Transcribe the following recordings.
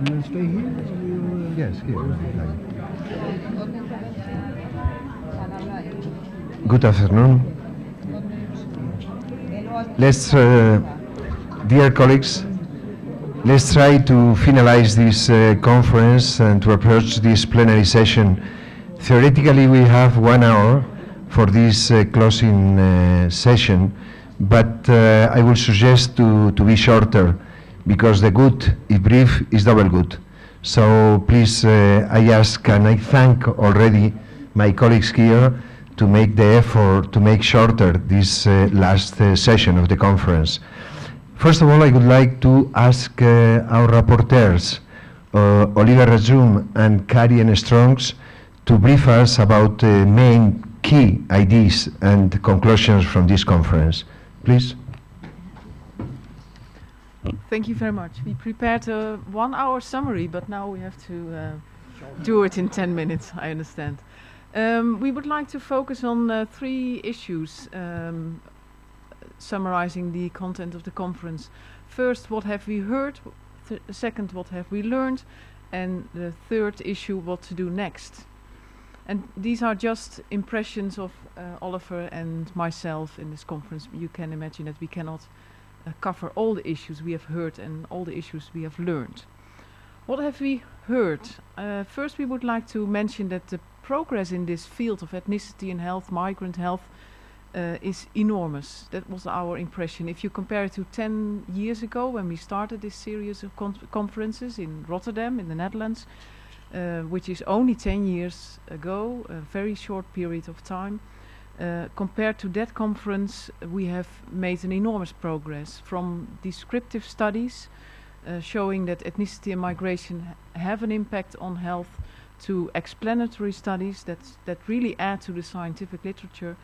You stay here? Or you, Yes, here. Good afternoon. Let's, dear colleagues, let's try to finalize this conference and to approach this plenary session. Theoretically, we have 1 hour for this closing session, but I will suggest to be shorter, because the good, if brief, is double good. So please, I ask and I thank already my colleagues here to make the effort to make shorter this last session of the conference. First of all, I would like to ask our rapporteurs, Oliver Razum and Karian Strongs, to brief us about the main key ideas and conclusions from this conference. Please. Thank you very much. We prepared a 1 hour summary, but now we have to do it in 10 minutes, I understand. We would like to focus on 3 issues, summarizing the content of the conference. First, what have we heard? Second, what have we learned? And the third issue, what to do next. And these are just impressions of Oliver and myself in this conference. You can imagine that we cannot cover all the issues we have heard and all the issues we have learned. What have we heard? First, we would like to mention that the progress in this field of ethnicity and health, migrant health, is enormous. That was our impression. If you compare it to 10 years ago, when we started this series of conferences in Rotterdam, in the Netherlands, which is only 10 years ago, a very short period of time, compared to that conference, we have made an enormous progress from descriptive studies showing that ethnicity and migration have an impact on health, to explanatory studies that really add to the scientific literature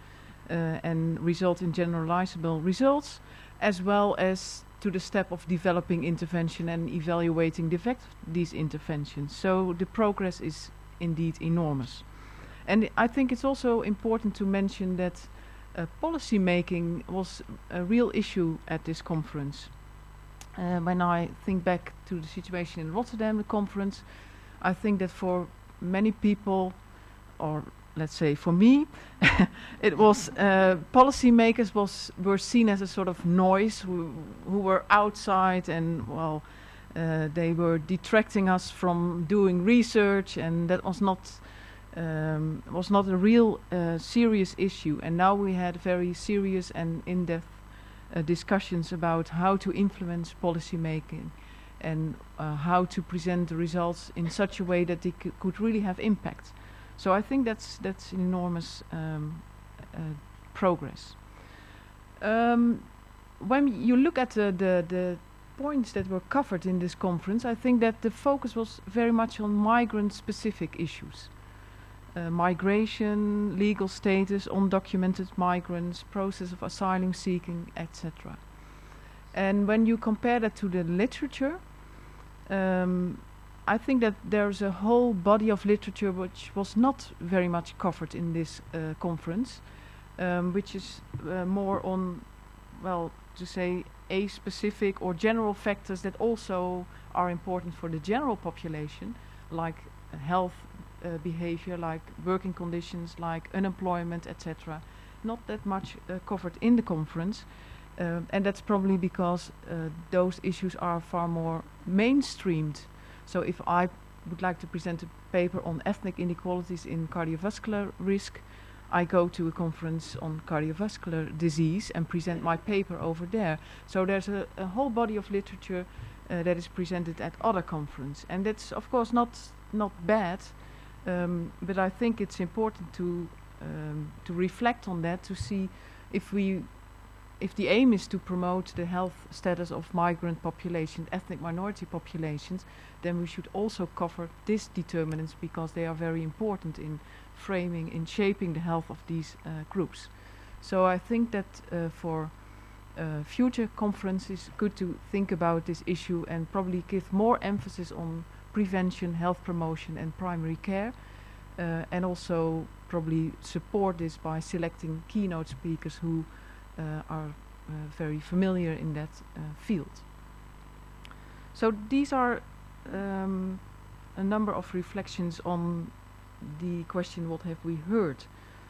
and result in generalizable results, as well as to the step of developing intervention and evaluating the effect of these interventions. So the progress is indeed enormous. And I think it's also important to mention that policy making was a real issue at this conference. When I think back to the situation in Rotterdam, the conference, I think that for many people, or let's say for me, it was policymakers were seen as a sort of noise who were outside, and well, they were detracting us from doing research, and that was not a real serious issue. And now we had very serious and in-depth discussions about how to influence policy making and how to present the results in such a way that they could really have impact. So I think that's an enormous progress. When you look at the points that were covered in this conference, I think that the focus was very much on migrant-specific issues. Migration, legal status, undocumented migrants, process of asylum seeking, etc. And when you compare that to the literature, I think that there's a whole body of literature which was not very much covered in this conference, which is more on, well, to say a-specific or general factors that also are important for the general population, like health behavior, like working conditions, like unemployment, etc. Not that much covered in the conference. And that's probably because those issues are far more mainstreamed. So if I would like to present a paper on ethnic inequalities in cardiovascular risk, I go to a conference on cardiovascular disease and present my paper over there. So there's a whole body of literature that is presented at other conferences. And that's of course not bad, but I think it's important to reflect on that, to see if the aim is to promote the health status of migrant populations, ethnic minority populations, then we should also cover these determinants, because they are very important in framing, in shaping the health of these groups. So I think that for future conferences, good to think about this issue and probably give more emphasis on prevention, health promotion and primary care, and also probably support this by selecting keynote speakers who are very familiar in that field. So these are a number of reflections on the question, what have we heard?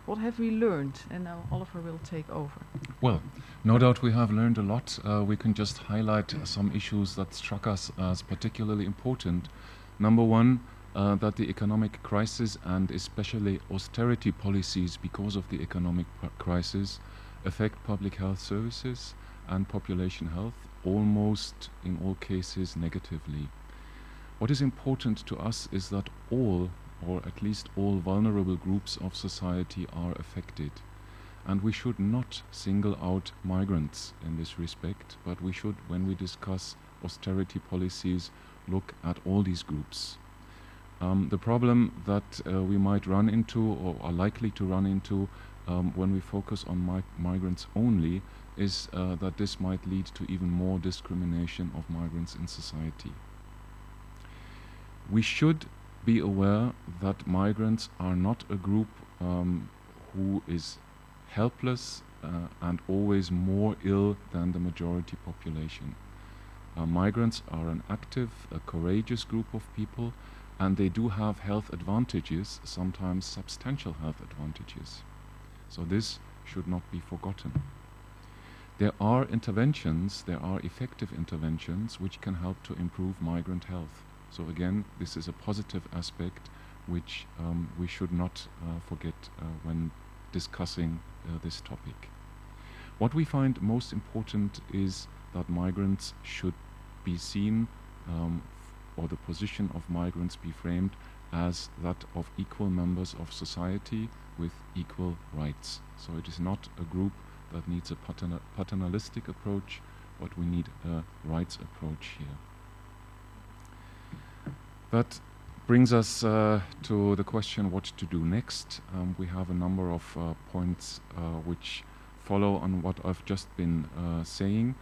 What have we learned? And now Oliver will take over. Well, no doubt we have learned a lot. We can just highlight some issues that struck us as particularly important. Number one, that the economic crisis and especially austerity policies because of the economic crisis affect public health services and population health almost in all cases negatively. What is important to us is that all, or at least all vulnerable groups of society are affected. And we should not single out migrants in this respect, but we should, when we discuss austerity policies, look at all these groups. The problem that we might run into or are likely to run into when we focus on migrants only is that this might lead to even more discrimination of migrants in society. We should be aware that migrants are not a group who is helpless and always more ill than the majority population. Migrants are an active, a courageous group of people, and they do have health advantages, sometimes substantial health advantages. So this should not be forgotten. There are interventions, there are effective interventions which can help to improve migrant health. So again, this is a positive aspect which we should not forget when discussing this topic. What we find most important is that migrants should be seen, or the position of migrants be framed as that of equal members of society with equal rights. So it is not a group that needs a paternalistic approach, but we need a rights approach here. That brings us to the question what to do next. We have a number of points which follow on what I've just been saying.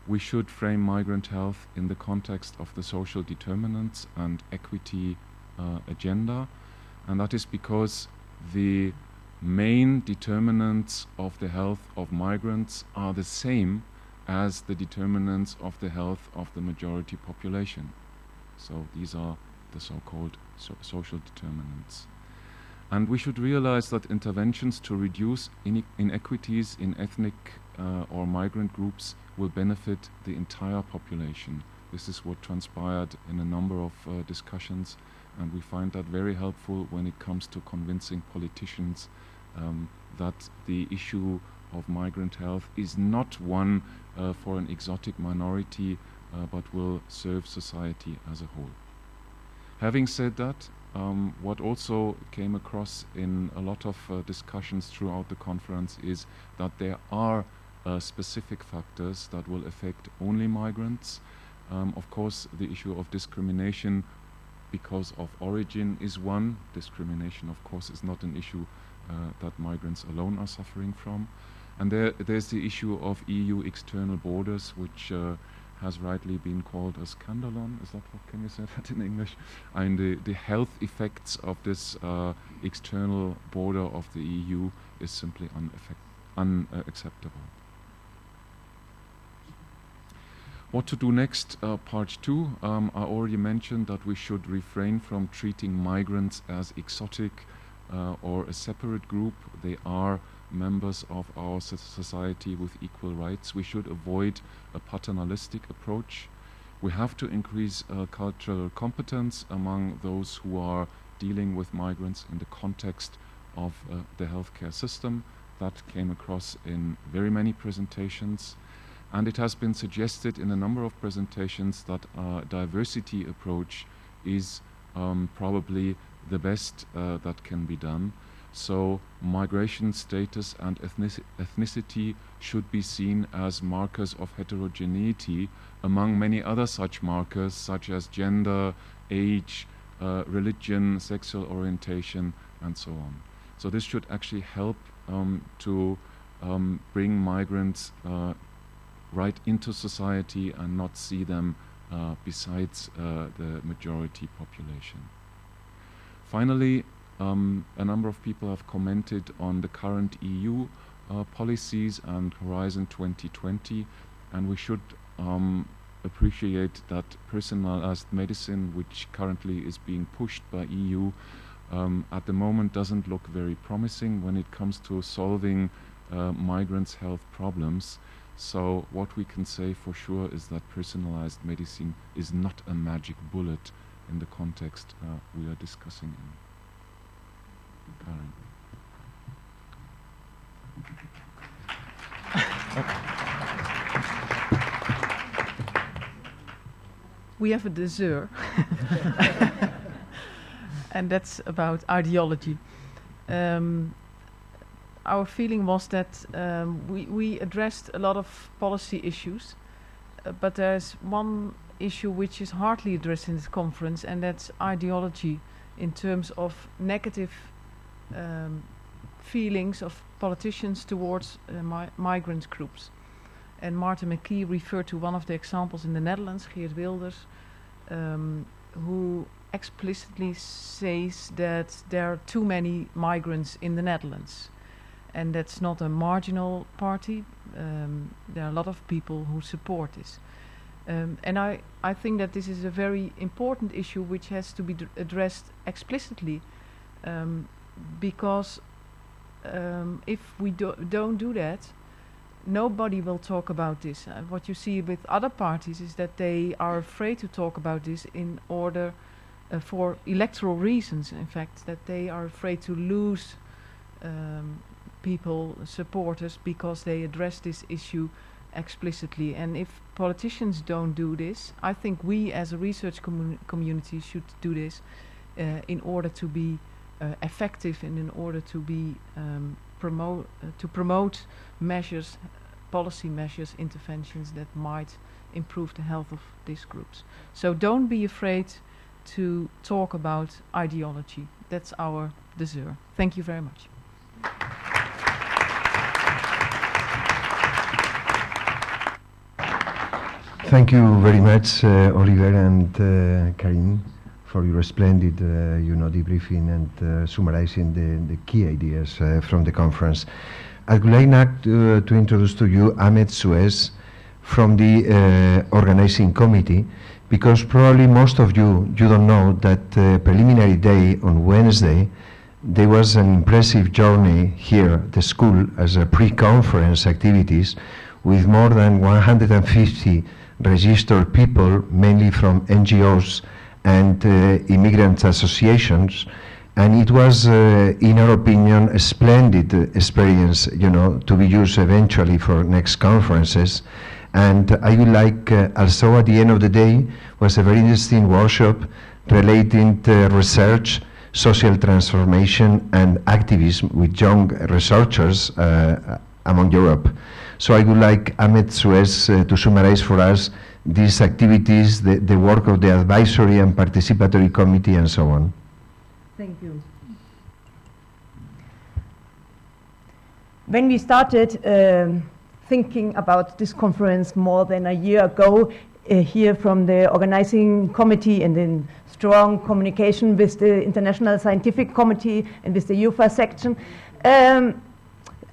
We should frame migrant health in the context of the social determinants and equity agenda, and that is because the main determinants of the health of migrants are the same as the determinants of the health of the majority population. So these are the so-called social determinants. And we should realize that interventions to reduce inequities in ethnic or migrant groups will benefit the entire population. This is what transpired in a number of discussions, and we find that very helpful when it comes to convincing politicians that the issue of migrant health is not one for an exotic minority, but will serve society as a whole. Having said that, what also came across in a lot of discussions throughout the conference is that there are specific factors that will affect only migrants. Of course, the issue of discrimination because of origin is one. Discrimination, of course, is not an issue that migrants alone are suffering from. And there's the issue of EU external borders, which has rightly been called a scandalon. Is that what, can you say that in English? And the health effects of this external border of the EU is simply unacceptable. What to do next? Part 2. I already mentioned that we should refrain from treating migrants as exotic or a separate group. They are members of our society with equal rights. We should avoid a paternalistic approach. We have to increase cultural competence among those who are dealing with migrants in the context of the healthcare system. That came across in very many presentations. And it has been suggested in a number of presentations that a diversity approach is probably the best that can be done. So migration status and ethnicity should be seen as markers of heterogeneity among many other such markers, such as gender, age, religion, sexual orientation, and so on. So this should actually help to bring migrants right into society and not see them besides the majority population. Finally, a number of people have commented on the current EU policies and Horizon 2020, and we should appreciate that personalized medicine, which currently is being pushed by EU, at the moment doesn't look very promising when it comes to solving migrants' health problems. So what we can say for sure is that personalized medicine is not a magic bullet in the context we are discussing in. Karin. We have a dessert, and that's about ideology. Our feeling was that we addressed a lot of policy issues, but there's one issue which is hardly addressed in this conference, and that's ideology in terms of negative feelings of politicians towards migrant groups. And Martin McKee referred to one of the examples in the Netherlands, Geert Wilders, who explicitly says that there are too many migrants in the Netherlands. And that's not a marginal party. There are a lot of people who support this. And I think that this is a very important issue which has to be addressed explicitly, because if we don't do that, nobody will talk about this. What you see with other parties is that they are afraid to talk about this in order for electoral reasons, in fact, that they are afraid to lose people, supporters, because they address this issue explicitly. And if politicians don't do this, I think we as a research community should do this in order to be effective and in order to be promote measures, policy measures, interventions that might improve the health of these groups. So don't be afraid to talk about ideology. That's our dessert. Thank you very much. Thank you very much, Oliver and Karin, for your splendid debriefing and summarizing the key ideas from the conference. I would like now to introduce to you Ahmed Suez from the organizing committee, because probably most of you don't know that preliminary day on Wednesday there was an impressive journey here at the school as a pre-conference activities with more than 150 registered people, mainly from NGOs and immigrant associations, and it was, in our opinion, a splendid experience, to be used eventually for next conferences. And I would like also at the end of the day was a very interesting workshop relating to research, social transformation and activism with young researchers among Europe. So I would like Ahmed Suez to summarize for us these activities, the work of the advisory and participatory committee and so on. Thank you. When we started thinking about this conference more than a year ago, here from the organizing committee and in strong communication with the International Scientific Committee and with the EUPHAs section,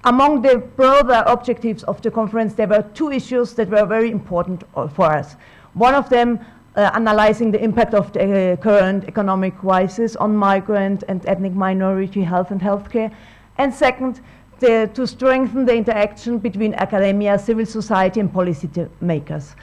among the broader objectives of the conference, there were two issues that were very important for us. One of them, analyzing the impact of the current economic crisis on migrant and ethnic minority health and healthcare. And second, to strengthen the interaction between academia, civil society, and policy makers.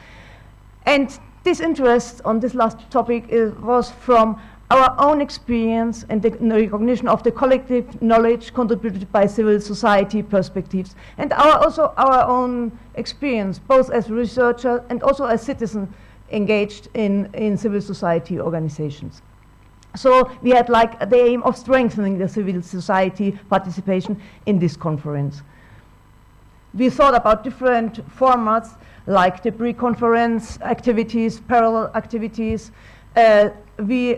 And this interest on this last topic was from our own experience and the recognition of the collective knowledge contributed by civil society perspectives, and also our own experience, both as researcher and also as citizen engaged in civil society organizations. So we had like the aim of strengthening the civil society participation in this conference. We thought about different formats like the pre-conference activities, parallel activities. We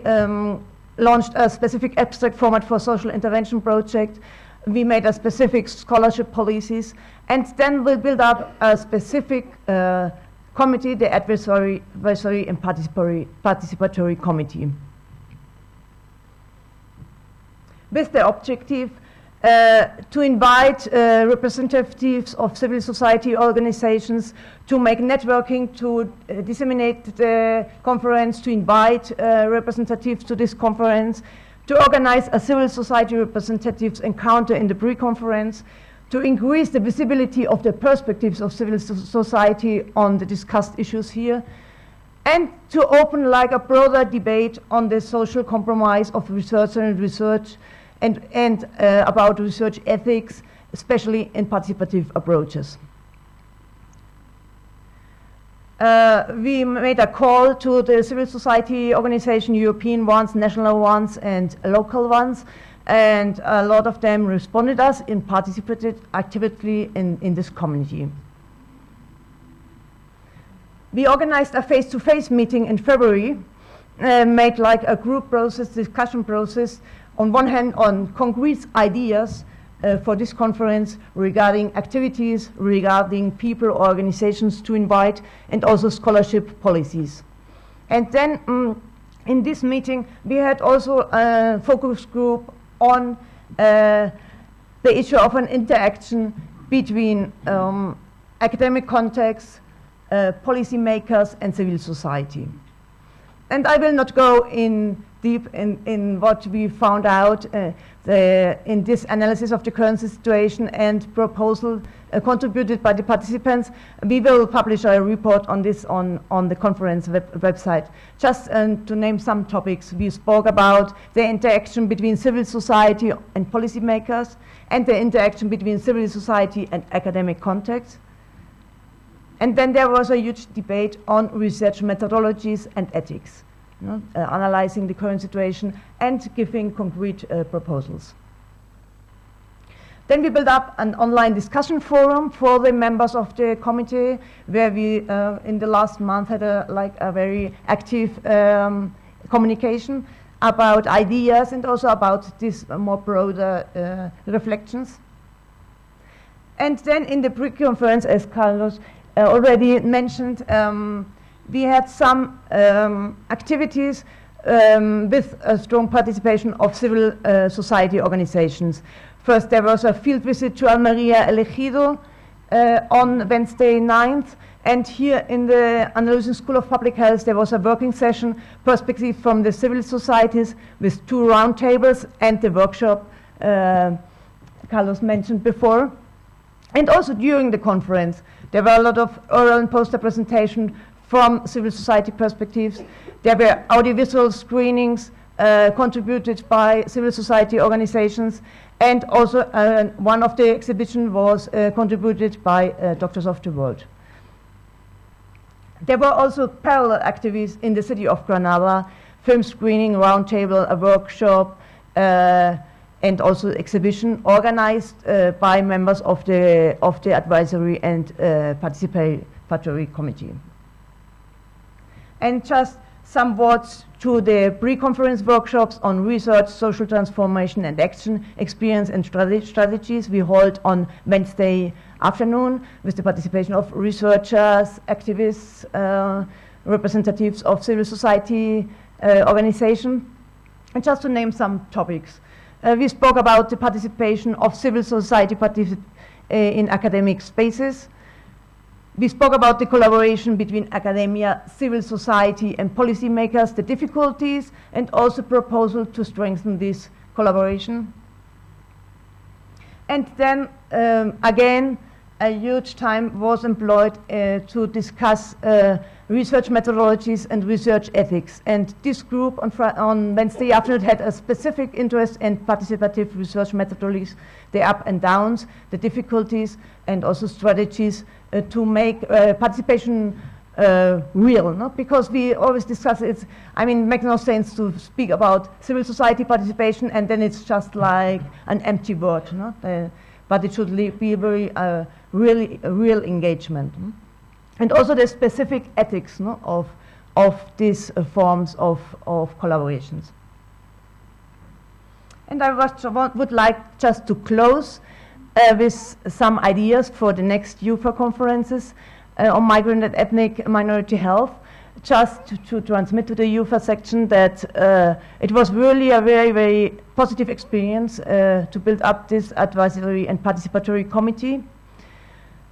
launched a specific abstract format for social intervention project. We made a specific scholarship policies, and then we'll build up a specific committee, the advisory and participatory committee. With the objective to invite representatives of civil society organizations, to make networking, to disseminate the conference, to invite representatives to this conference, to organize a civil society representatives encounter in the pre-conference, to increase the visibility of the perspectives of civil society on the discussed issues here, and to open like a broader debate on the social compromise of research and research and about research ethics, especially in participative approaches. We made a call to the civil society organization, European ones, national ones, and local ones, and a lot of them responded us and participated actively in this community. We organized a face-to-face meeting in February, made like a group process, discussion process, on one hand on concrete ideas for this conference regarding activities, regarding people, organizations to invite, and also scholarship policies. And then in this meeting, we had also a focus group on the issue of an interaction between academic contexts, policymakers, and civil society. And I will not go in deep in what we found out in this analysis of the current situation and proposal contributed by the participants. We will publish a report on this on the conference website. Just to name some topics, we spoke about the interaction between civil society and policymakers, and the interaction between civil society and academic contexts. And then there was a huge debate on research methodologies and ethics, analyzing the current situation and giving concrete proposals. Then we built up an online discussion forum for the members of the committee, where we, in the last month, had a very active communication about ideas and also about these more broader reflections. And then in the pre-conference, as Carlos already mentioned, we had some activities with a strong participation of civil society organizations. First, there was a field visit to Almeria El Ejido on Wednesday 9th, and here in the Andalusian School of Public Health there was a working session, perspective from the civil societies, with 2 roundtables and the workshop Carlos mentioned before. And also during the conference, there were a lot of oral and poster presentation from civil society perspectives. There were audiovisual screenings contributed by civil society organizations, and also one of the exhibition was contributed by Doctors of the World. There were also parallel activities in the city of Granada, film screening, roundtable, a workshop, and also exhibition organized by members of the advisory and participatory committee. And just some words to the pre-conference workshops on research, social transformation and action, experience and strategies we hold on Wednesday afternoon with the participation of researchers, activists, representatives of civil society organization. And just to name some topics. We spoke about the participation of civil society in academic spaces. We spoke about the collaboration between academia, civil society, and policymakers, the difficulties, and also proposal to strengthen this collaboration. And then, again, a huge time was employed to discuss research methodologies and research ethics. And this group on Wednesday afternoon had a specific interest in participative research methodologies, the up and downs, the difficulties, and also strategies to make participation real, no? Because we always discuss it. I mean, it makes no sense to speak about civil society participation and then it's just like an empty word, no? But it should be very real engagement. And also the specific ethics, no, of these forms of collaborations. And I would like just to close with some ideas for the next EUPHA conferences on migrant and ethnic minority health, just to transmit to the EUPHA section that it was really a very, very positive experience to build up this advisory and participatory committee.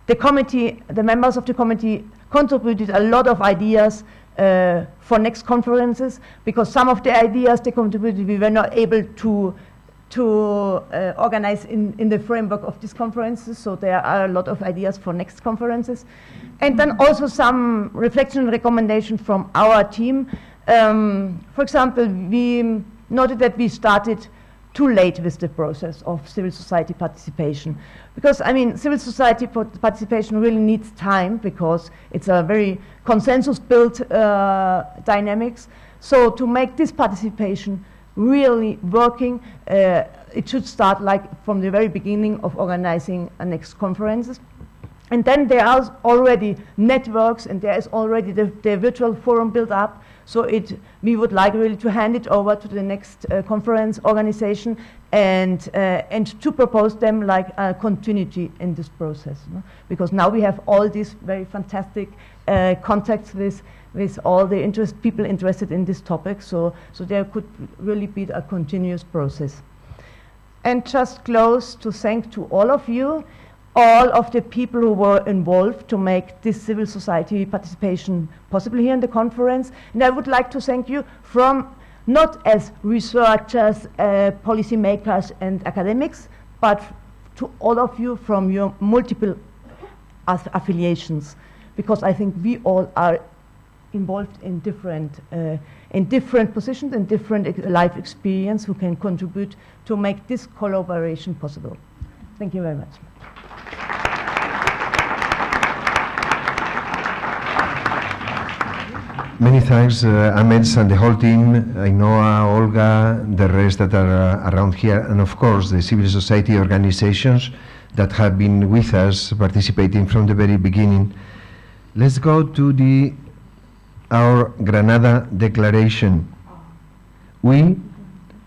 The members of the committee contributed a lot of ideas for next conferences, because some of the ideas they contributed we were not able to organize in the framework of these conferences, so there are a lot of ideas for next conferences. And then also some reflection and recommendation from our team. For example, we noted that we started too late with the process of civil society participation. Because, I mean, civil society participation really needs time, because it's a very consensus-built dynamics. So to make this participation really working, it should start like from the very beginning of organizing a next conferences. And then there are already networks, and there is already the virtual forum built up. So we would like really to hand it over to the next conference organization and to propose them like a continuity in this process. No? Because now we have all these very fantastic contacts with all the people interested in this topic. So there could really be a continuous process. And just close to thank to all of you, all of the people who were involved to make this civil society participation possible here in the conference. And I would like to thank you from not as researchers, policymakers and academics, but to all of you from your multiple affiliations, because I think we all are involved in different positions and different life experience who can contribute to make this collaboration possible. Thank you very much. Many thanks, Ahmed and the whole team, Ainhoa, Olga, the rest that are around here, and of course the civil society organizations that have been with us, participating from the very beginning. Let's go to our Granada Declaration. We,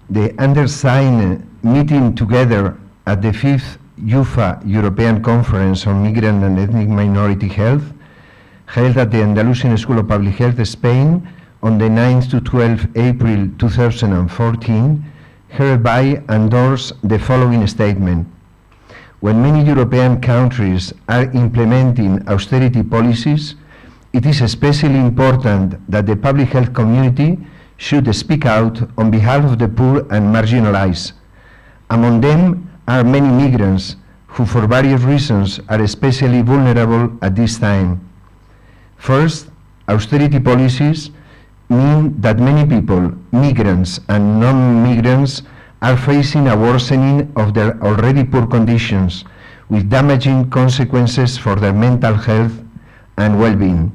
the undersigned, meeting together at the 5th EUPHA European Conference on Migrant and Ethnic Minority Health, held at the Andalusian School of Public Health, Spain, on the 9th to 12th April 2014, hereby endorse the following statement. When many European countries are implementing austerity policies, it is especially important that the public health community should speak out on behalf of the poor and marginalized. Among them are many migrants who, for various reasons, are especially vulnerable at this time. First, austerity policies mean that many people, migrants and non-migrants, are facing a worsening of their already poor conditions, with damaging consequences for their mental health and well-being.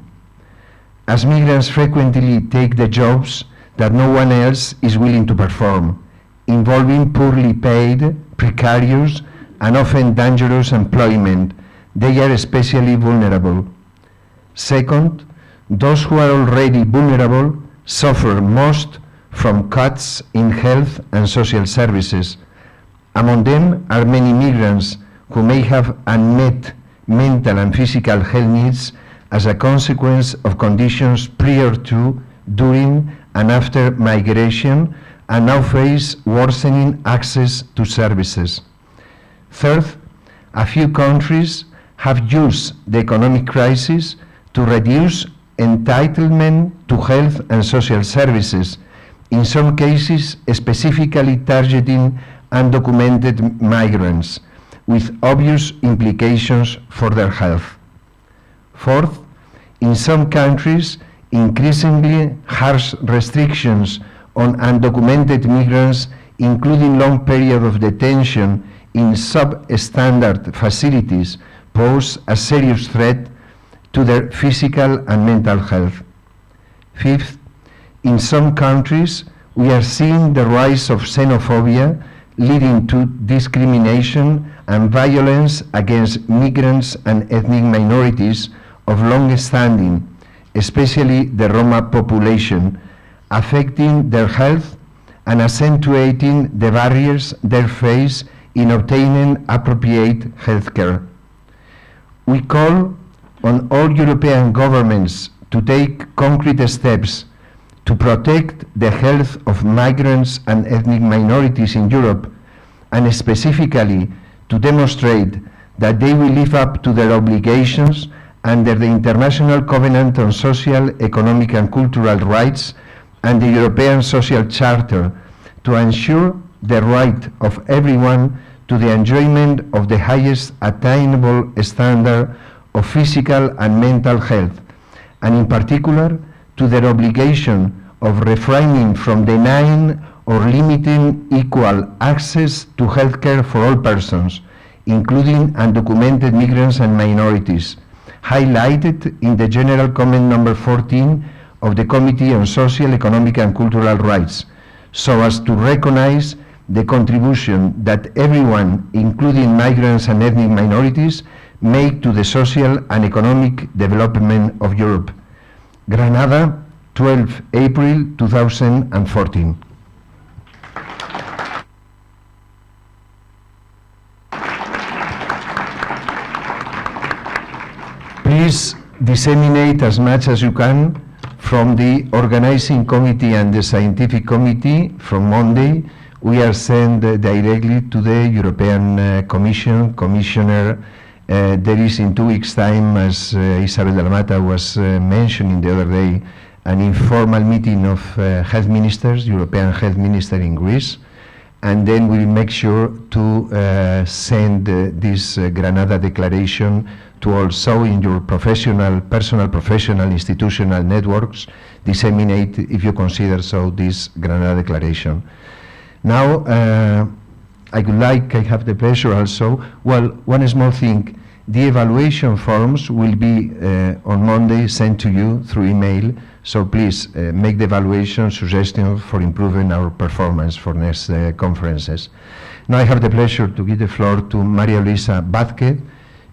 As migrants frequently take the jobs that no one else is willing to perform, involving poorly paid, precarious, and often dangerous employment, they are especially vulnerable. Second, those who are already vulnerable suffer most from cuts in health and social services. Among them are many migrants who may have unmet mental and physical health needs as a consequence of conditions prior to, during, and after migration, and now face worsening access to services. Third, a few countries have used the economic crisis to reduce entitlement to health and social services, in some cases specifically targeting undocumented migrants, with obvious implications for their health. Fourth, in some countries, increasingly harsh restrictions on undocumented migrants, including long periods of detention in substandard facilities, pose a serious threat to their physical and mental health. Fifth, in some countries, we are seeing the rise of xenophobia, leading to discrimination and violence against migrants and ethnic minorities of long standing, especially the Roma population, affecting their health and accentuating the barriers they face in obtaining appropriate health care. We call on all European governments to take concrete steps to protect the health of migrants and ethnic minorities in Europe, and specifically to demonstrate that they will live up to their obligations under the International Covenant on Social, Economic and Cultural Rights and the European Social Charter, to ensure the right of everyone to the enjoyment of the highest attainable standard of physical and mental health, and in particular to their obligation of refraining from denying or limiting equal access to healthcare for all persons, including undocumented migrants and minorities, highlighted in the General Comment number 14 of the Committee on Social, Economic and Cultural Rights, so as to recognize the contribution that everyone, including migrants and ethnic minorities, make to the social and economic development of Europe. Granada, 12 April 2014. Please disseminate as much as you can from the organizing committee and the scientific committee. From Monday, we are sent directly to the European Commissioner. There is in 2 weeks' time, as Isabel de la Mata was mentioning the other day, an informal meeting of health ministers, European health minister in Greece, and then we will make sure to send this Granada declaration to also in your personal, institutional networks, disseminate, if you consider so, this Granada declaration. Now, I have the pleasure also, well, one small thing, the evaluation forms will be on Monday sent to you through email, so please make the evaluation suggestions for improving our performance for next conferences. Now I have the pleasure to give the floor to Maria Luisa Vázquez.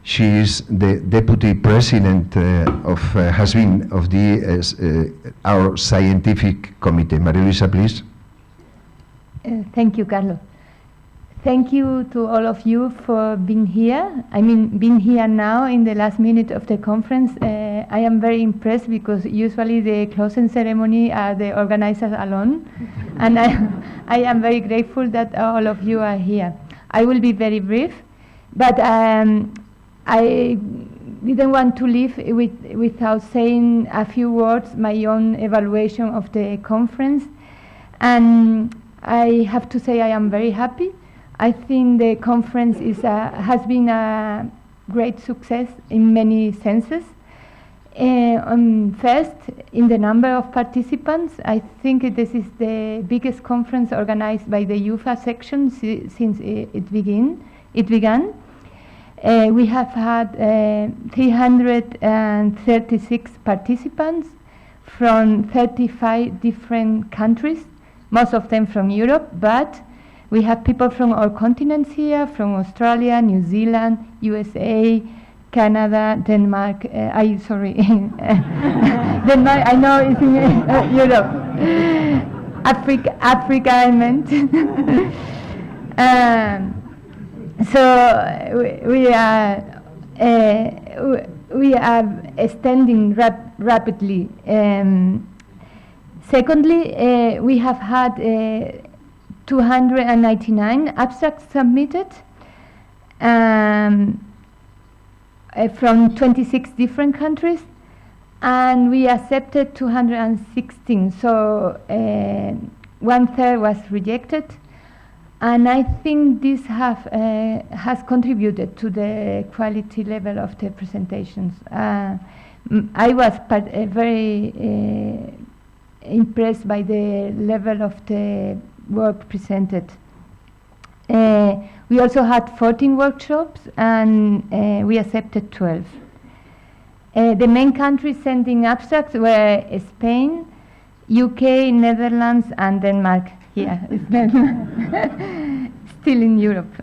She is the Deputy President has been of the our scientific committee. Maria Luisa, please. Thank you, Carlos. Thank you to all of you for being here. I mean, being here now in the last minute of the conference. I am very impressed because usually the closing ceremony are the organizers alone. And I am very grateful that all of you are here. I will be very brief, but I didn't want to leave without saying a few words, my own evaluation of the conference. And I have to say I am very happy. I think the conference has been a great success in many senses. First, in the number of participants, I think this is the biggest conference organized by the EUPHA section since it began. We have had 336 participants from 35 different countries, most of them from Europe, but we have people from all continents here, from Australia, New Zealand, USA, Canada, Denmark. Denmark, I know it's in Europe. Africa, I meant. So we are extending rapidly. Secondly, we have had 299 abstracts submitted from 26 different countries, and we accepted 216. So 1/3 was rejected, and I think this has contributed to the quality level of the presentations. I was very impressed by the level of the work presented. We also had 14 workshops, and we accepted 12. The main countries sending abstracts were Spain, UK, Netherlands, and Denmark. Here, still in Europe.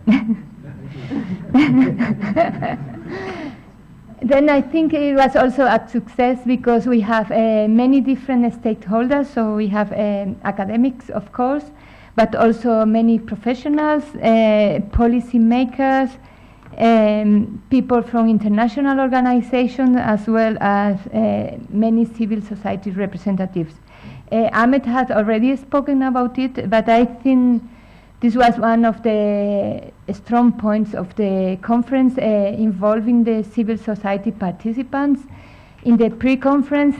Then I think it was also a success because we have many different stakeholders. So we have academics, of course, but also many professionals, policy makers, people from international organizations, as well as many civil society representatives. Ahmed has already spoken about it, but I think this was one of the strong points of the conference, involving the civil society participants. In the pre-conference,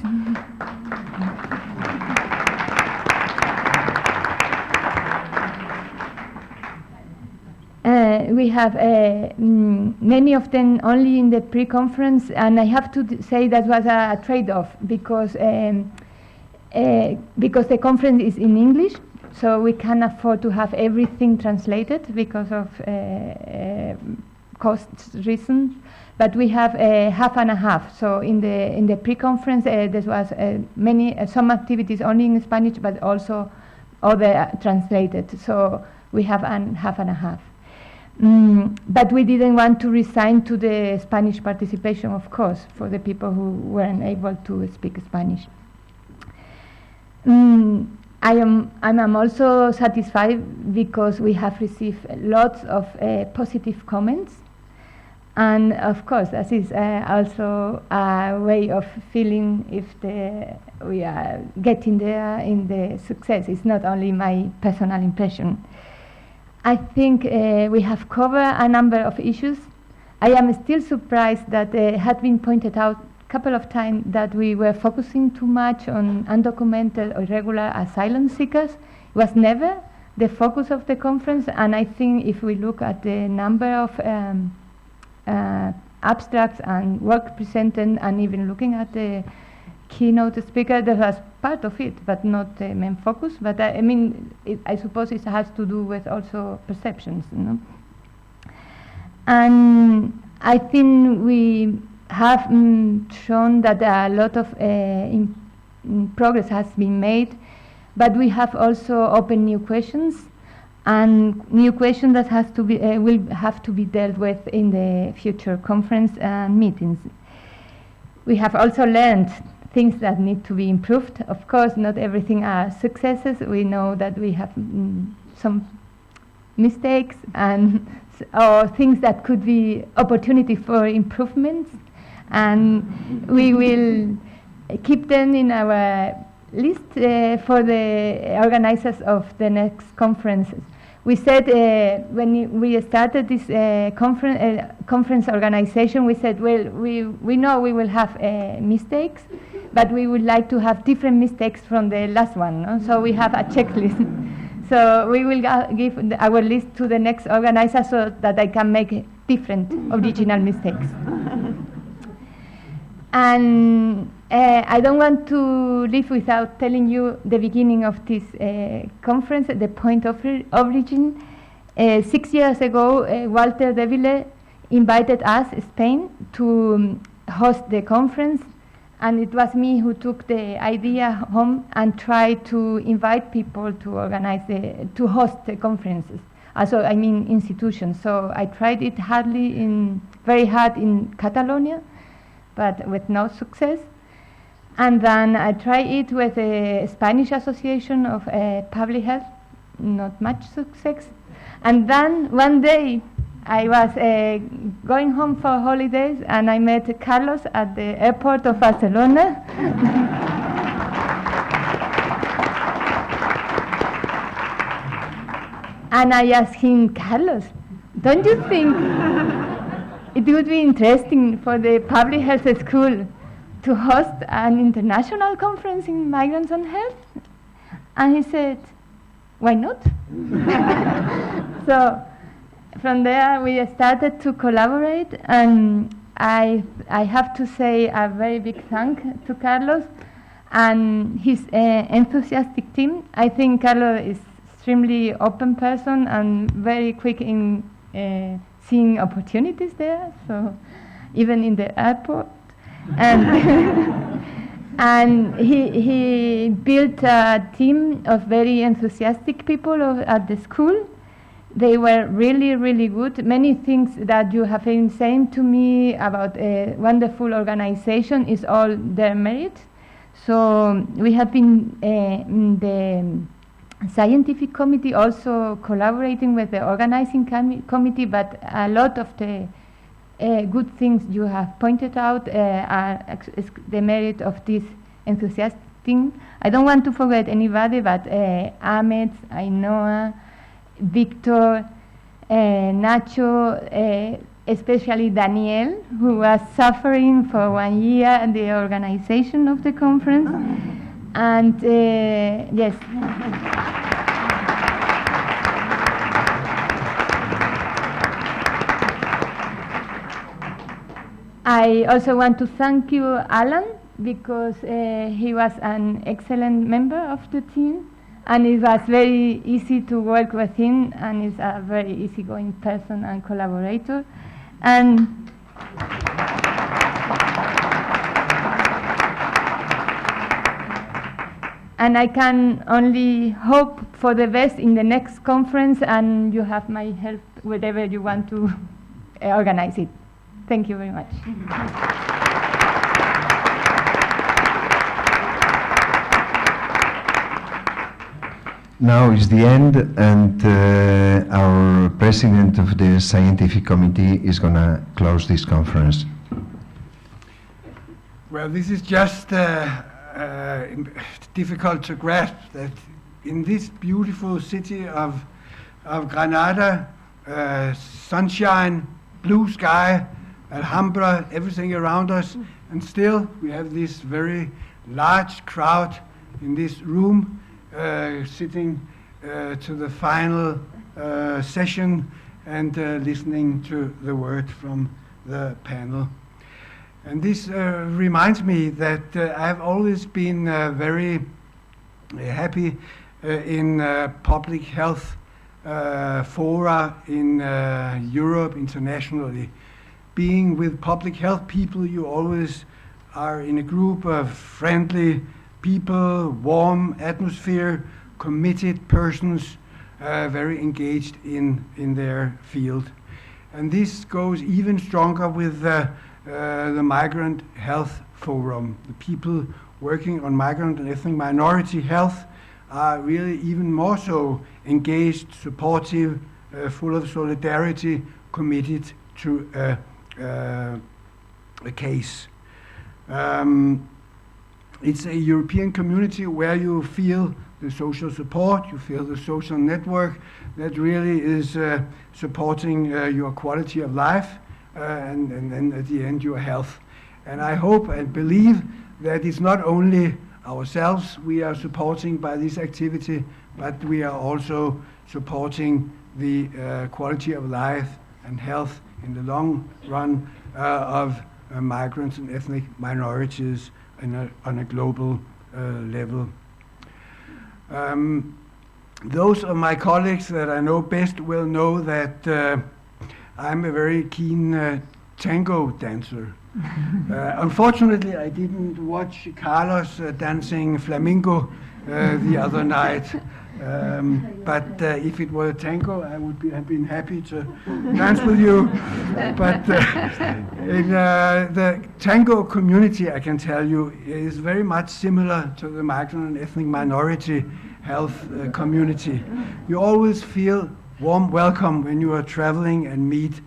we have many of them only in the pre-conference, and I have to say that was a trade-off because the conference is in English, so we can't afford to have everything translated because of cost reasons. But we have half and a half. So in the pre-conference, there was some activities only in Spanish, but also other translated. So we have half and a half. But we didn't want to resign to the Spanish participation, of course, for the people who weren't able to speak Spanish. I'm also satisfied because we have received lots of positive comments. And of course, this is also a way of feeling if we are getting there in the success. It's not only my personal impression. I think we have covered a number of issues. I am still surprised that it had been pointed out a couple of times that we were focusing too much on undocumented or irregular asylum seekers. It was never the focus of the conference, and I think if we look at the number of abstracts and work presented, and even looking at the keynote speaker, that was part of it, but not the main focus. But I mean, I suppose it has to do with also perceptions, you know? And I think we have shown that a lot of progress has been made, but we have also opened new questions, and new questions that has to be will have to be dealt with in the future conference meetings. We have also learned things that need to be improved. Of course, not everything are successes. We know that we have some mistakes and or things that could be opportunity for improvements, and we will keep them in our list for the organizers of the next conferences. We said when we started this conference organization, we said, well, we know we will have mistakes, but we would like to have different mistakes from the last one, no? So we have a checklist. So we will give our list to the next organizer so that they can make different original mistakes. And I don't want to leave without telling you the beginning of this conference, the point of origin. 6 years ago, Walter de Ville invited us, Spain, to host the conference, and it was me who took the idea home and tried to invite people to organize to host the conferences. Also, I mean institutions. So I tried it very hard in Catalonia, but with no success. And then I tried it with the Spanish Association of Public Health, not much success. And then one day I was going home for holidays, and I met Carlos at the airport of Barcelona. And I asked him, Carlos, don't you think it would be interesting for the public health school to host an international conference in migrants and health? And he said, why not? So from there we started to collaborate, and I have to say a very big thank to Carlos and his enthusiastic team. I think Carlos is extremely open person and very quick in seeing opportunities there, so even in the airport. And and he built a team of very enthusiastic people at the school. They were really, really good. Many things that you have been saying to me about a wonderful organization is all their merit. So we have been in the scientific committee also collaborating with the organizing committee, but a lot of the good things you have pointed out are the merit of this enthusiastic team. I don't want to forget anybody, but Ahmed, Ainhoa, Victor, Nacho, especially Daniel, who was suffering for 1 year at the organization of the conference. And yes. I also want to thank you, Alan, because he was an excellent member of the team, and it was very easy to work with him, and he's a very easygoing person and collaborator. And I can only hope for the best in the next conference, and you have my help wherever you want to organize it. Thank you very much. Now is the end, and our president of the scientific committee is going to close this conference. Well, this is just difficult to grasp that in this beautiful city of Granada, sunshine, blue sky, Alhambra, everything around us, and still we have this very large crowd in this room sitting to the final session and listening to the word from the panel. And this reminds me that I have always been very happy in public health fora in Europe internationally. Being with public health people, you always are in a group of friendly people, warm atmosphere, committed persons, very engaged in their field. And this goes even stronger with the Migrant Health Forum. The people working on migrant and ethnic minority health are really even more so engaged, supportive, full of solidarity, committed to a case. It's a European community where you feel the social support, you feel the social network that really is supporting your quality of life and then at the end your health. And I hope and believe that it's not only ourselves we are supporting by this activity, but we are also supporting the quality of life and health in the long run of migrants and ethnic minorities on a global level. Those of my colleagues that I know best will know that I'm a very keen tango dancer. Unfortunately, I didn't watch Carlos dancing flamenco the other night. But if it were a tango, I would have been happy to dance with you. But in the tango community, I can tell you, is very much similar to the migrant and ethnic minority health community. You always feel warm welcome when you are traveling and meet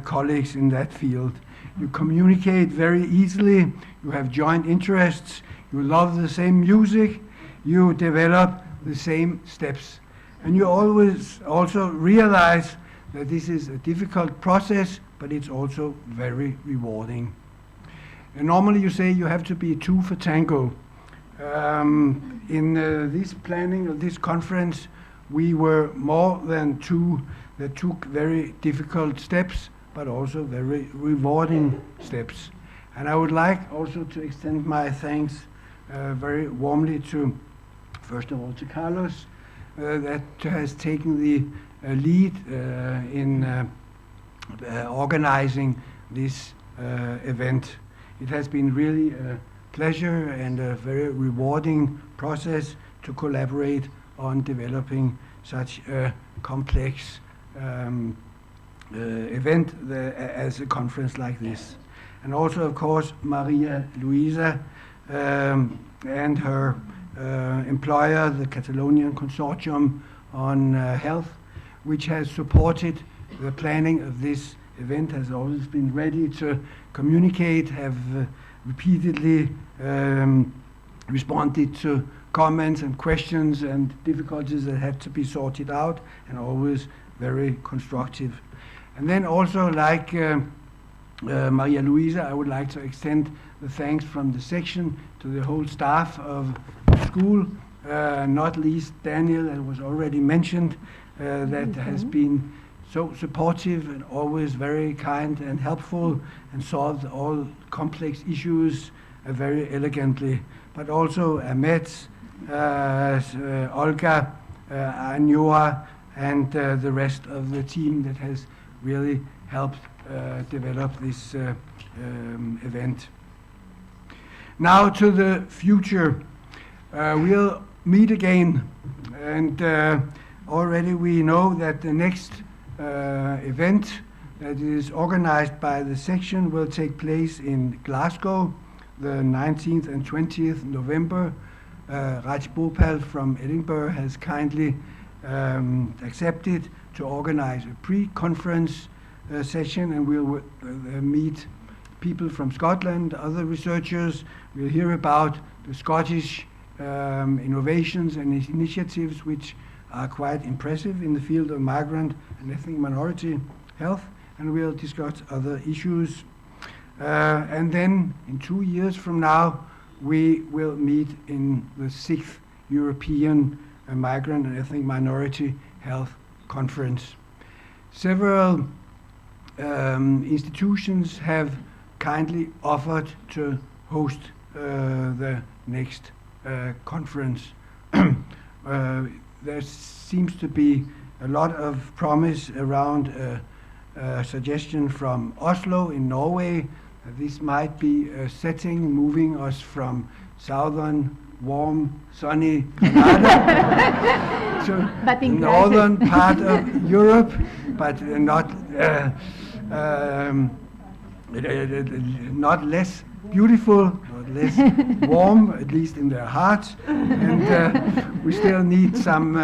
colleagues in that field. You communicate very easily, you have joint interests, you love the same music, you develop the same steps. And you always also realize that this is a difficult process, but it's also very rewarding. And normally you say you have to be two for tango. In this planning of this conference, we were more than two that took very difficult steps, but also very rewarding steps. And I would like also to extend my thanks very warmly to, first of all, to Carlos, that has taken the lead in organizing this event. It has been really a pleasure and a very rewarding process to collaborate on developing such a complex event as a conference like this. And also, of course, Maria Luisa and her employer, the Catalonian Consortium on Health, which has supported the planning of this event has always been ready to communicate, have repeatedly responded to comments and questions and difficulties that had to be sorted out, and always very constructive. And then also, like Maria Luisa, I would like to extend the thanks from the section to the whole staff of the school, not least Daniel, as was already mentioned, that has been so supportive and always very kind and helpful, and solved all complex issues very elegantly. But also Ahmed, Olga, Anyoa, and the rest of the team that has really helped develop this event. Now to the future. We'll meet again, and already we know that the next event that is organized by the section will take place in Glasgow, the 19th and 20th November. Raj Bhopal from Edinburgh has kindly accepted to organize a pre-conference session, and we'll meet people from Scotland, other researchers. We'll hear about the Scottish innovations and initiatives which are quite impressive in the field of migrant and ethnic minority health, and we'll discuss other issues. And then in 2 years from now, we will meet in the 6th European Migrant and Ethnic Minority Health Conference. Several institutions have kindly offered to host the next conference. There seems to be a lot of promise around a suggestion from Oslo in Norway. This might be a setting moving us from southern, warm, sunny Canada to the northern part of Europe, but not less beautiful, not less warm, at least in their hearts. And we still need some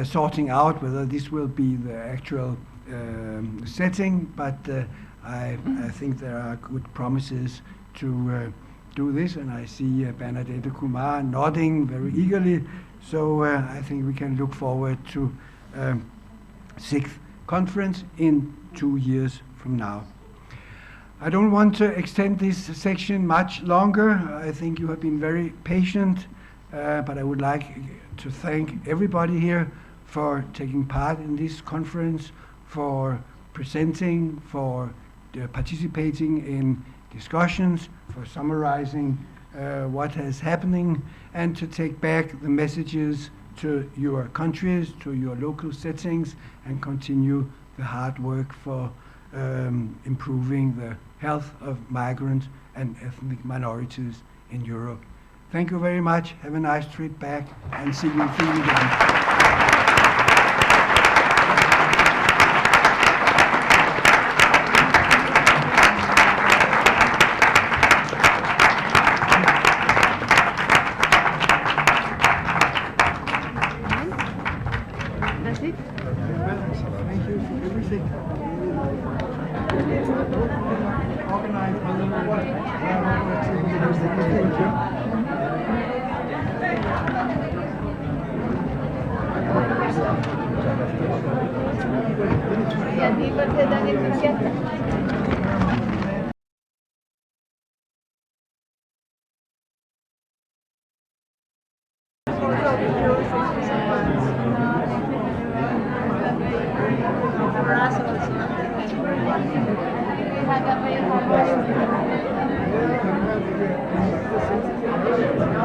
sorting out whether this will be the actual setting, but I think there are good promises to do this, and I see Bernadette Kumar nodding very eagerly, so I think we can look forward to 6th conference in 2 years from now. I don't want to extend this section much longer. I think you have been very patient, but I would like to thank everybody here for taking part in this conference, for presenting, for participating in discussions, for summarizing what is happening, and to take back the messages to your countries, to your local settings, and continue the hard work for improving the health of migrant and ethnic minorities in Europe. Thank you very much. Have a nice trip back, and see you soon again. Gracias.